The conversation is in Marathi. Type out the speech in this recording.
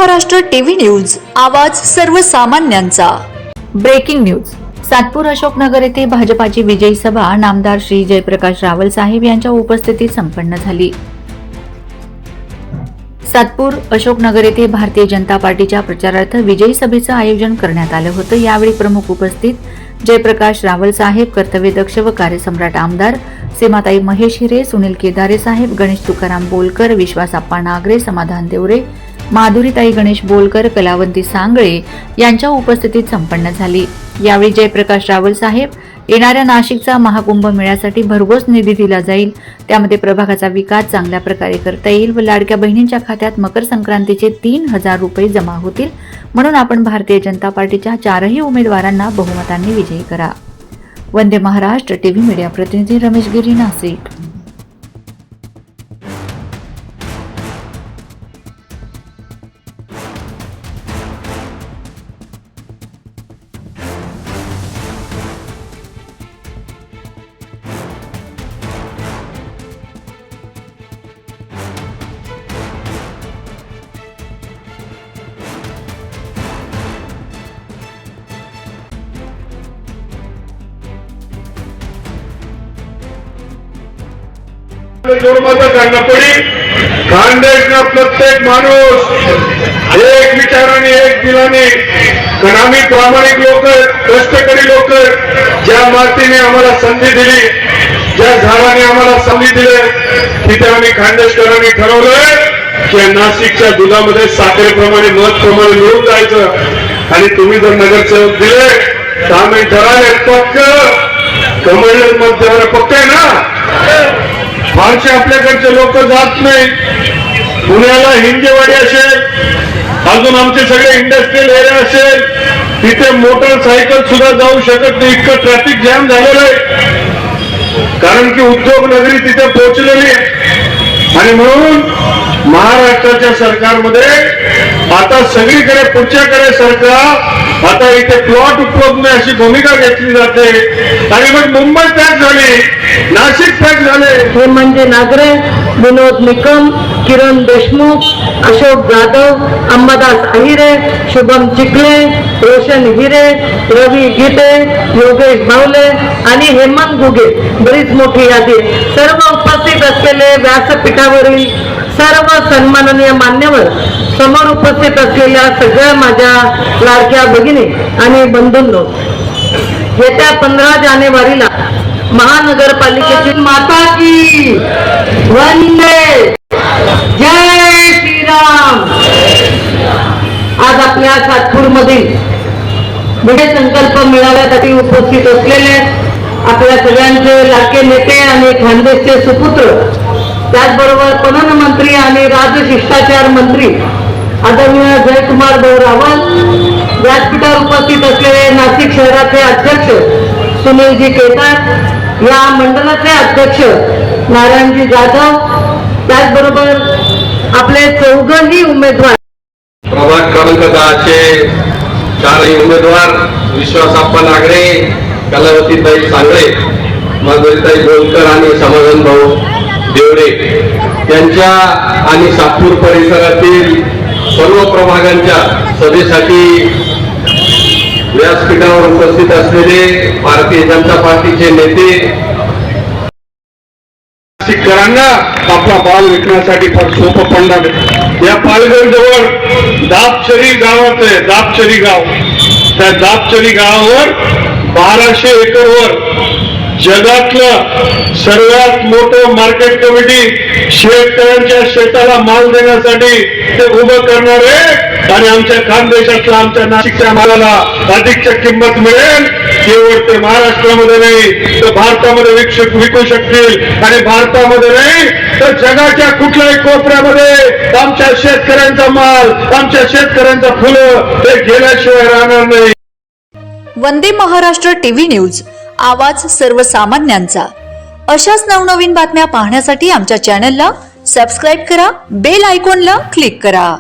महाराष्ट्र टीव्ही न्यूज, आवाज सर्वसामान्यांचा। Breaking news. सातपूर अशोकनगर येथे भाजपाची विजयी सभा नामदार श्री जयप्रकाश रावल साहेब यांच्या उपस्थितीत संपन्न झाली। सातपूर अशोकनगर येथे भारतीय जनता पार्टीच्या प्रचारार्थ विजयी सभेचं आयोजन करण्यात आलं होतं। यावेळी प्रमुख उपस्थित जयप्रकाश रावल साहेब, कर्तव्यदक्ष व कार्यसम्राट आमदार सीमाताई महेश हिरे, सुनील केदारे साहेब, गणेश तुकाराम बोलकर, विश्वास आप्पा नागरे, समाधान देवरे, माधुरीताई गणेश बोलकर, कलावंती सांगळे यांच्या उपस्थितीत संपन्न झाली। यावेळी जयप्रकाश रावल साहेब, येणाऱ्या नाशिकचा महाकुंभ मेळ्यासाठी भरघोस निधी दिला जाईल, त्यामध्ये प्रभागाचा विकास चांगल्या प्रकारे करता येईल व लाडक्या बहिणींच्या खात्यात मकर संक्रांतीचे 3000 रुपये जमा होतील, म्हणून आपण भारतीय जनता पार्टीच्या 4ही उमेदवारांना बहुमतांनी विजयी करा। वंदे महाराष्ट्र टीव्ही मीडिया प्रतिनिधी रमेश गिरी, नाशिक। जोरमाता काढणं पडी खानदेशना प्रत्येक माणूस एक विचाराने एक दिलाने आम्ही प्रामाणिक लोक, कष्टकरी लोक, ज्या मातीने आम्हाला संधी दिली, ज्या झाडाने आम्हाला संधी दिली, तिथे आम्ही खानदेशकरांनी ठरवलंय की नाशिकच्या दुधामध्ये साखरेप्रमाणे मध प्रमाणे मिळून जायचं। आणि तुम्ही जर नगरसेवक दिले तर आम्ही ठराले पक्क कमळ मत देणारे पक्क आहे ना। फारसे आपल्याकडचे लोक जात नाही पुण्याला, हिंजेवाडी असेल, अजून आमचे सगळे इंडस्ट्रियल एरिया असेल, तिथे मोटरसायकल सुद्धा जाऊ शकत नाही, इतकं ट्रॅफिक जॅम झालेलं आहे, कारण की उद्योग नगरी तिथे पोहोचलेली आहे। आणि म्हणून महाराष्ट्राच्या सरकारमध्ये आता सगळीकडे पुढच्याकडे सरकार आता इथे प्लॉट उपलब्ध अशी भूमिका घेतली जाते। आणि मग मुंबई पॅक झाली, नाशिक पॅक झाले, हे म्हणजे नागरे, विनोद निकम, किरण देशमुख, अशोक जाधव, अंबादास अहिरे, शुभम चिखले, रोशन हिरे, रवी गीते, योगेश बावले आणि हेमंत गुगे, बरीच मोठी यादी। सर्व उपस्थित असलेले व्यासपीठावरील सर्व सन्माननीय मान्यवर, समोर उपस्थित असलेल्या सगळ्या माझ्या लाडक्या भगिनी आणि बंधूंनो, येत्या 15 जानेवारीला महानगरपालिकेची माता की वंदे, जय श्रीराम। आज आपल्या सातपूर मधील विजय संकल्प मेळाव्यासाठी उपस्थित असलेले आपल्या सगळ्यांचे लाडके नेते आणि खानदेशचे सुपुत्र, त्याचबरोबर पणन मंत्री आणि राजशिष्टाचार मंत्री आदरणीय जयकुमार भाऊ रावल, व्यासपीठावर उपस्थित असलेले नाशिक शहराचे अध्यक्ष सुनीलजी केदार, या मंडळाचे अध्यक्ष नारायणजी जाधव, त्याचबरोबर आपले 4ही उमेदवार, प्रभाग क्रमांक 10चे 4ही उमेदवार विश्वास आप्पा नागरे, कलावतीताई सांगळे, माधुरीताई बोलकर आणि समाधान भाऊ देवरे यांच्या आणि सातपूर परिसरातील सर्व प्रभागांच्या सभेसाठी व्यासपीठावर उपस्थित असलेले भारतीय जनता पार्टीचे नेते, नाशिककरांना आपला बाल विकण्यासाठी फार सोपं पडणार। या पालघर जवळ दापचरी गावात आहे, दापचरी गाव, त्या दापचरी गावावर 1200 एकरवर जगातलं सर्वात मोठं मार्केट कमिटी शेतकऱ्यांच्या शेताला माल देण्यासाठी ते उभं करणार आहे। आणि आमच्या खानदेशातल्या, आमच्या नाशिकच्या मालाला अधिकच्या किंमत मिळेल। केवळ ते महाराष्ट्रामध्ये नाही तर भारतामध्ये विकू शकतील, आणि भारतामध्ये नाही तर जगाच्या कुठल्याही कोपऱ्यामध्ये आमच्या शेतकऱ्यांचा माल, आमच्या शेतकऱ्यांचा फुलं हे गेल्याशिवाय राहणार नाही। वंदे महाराष्ट्र टीव्ही न्यूज, आवाज सर्वसामान्यांचा। अशाच नवनवीन बातम्या पाहण्यासाठी आमच्या चॅनलला सबस्क्राईब करा, बेल आयकॉनला क्लिक करा।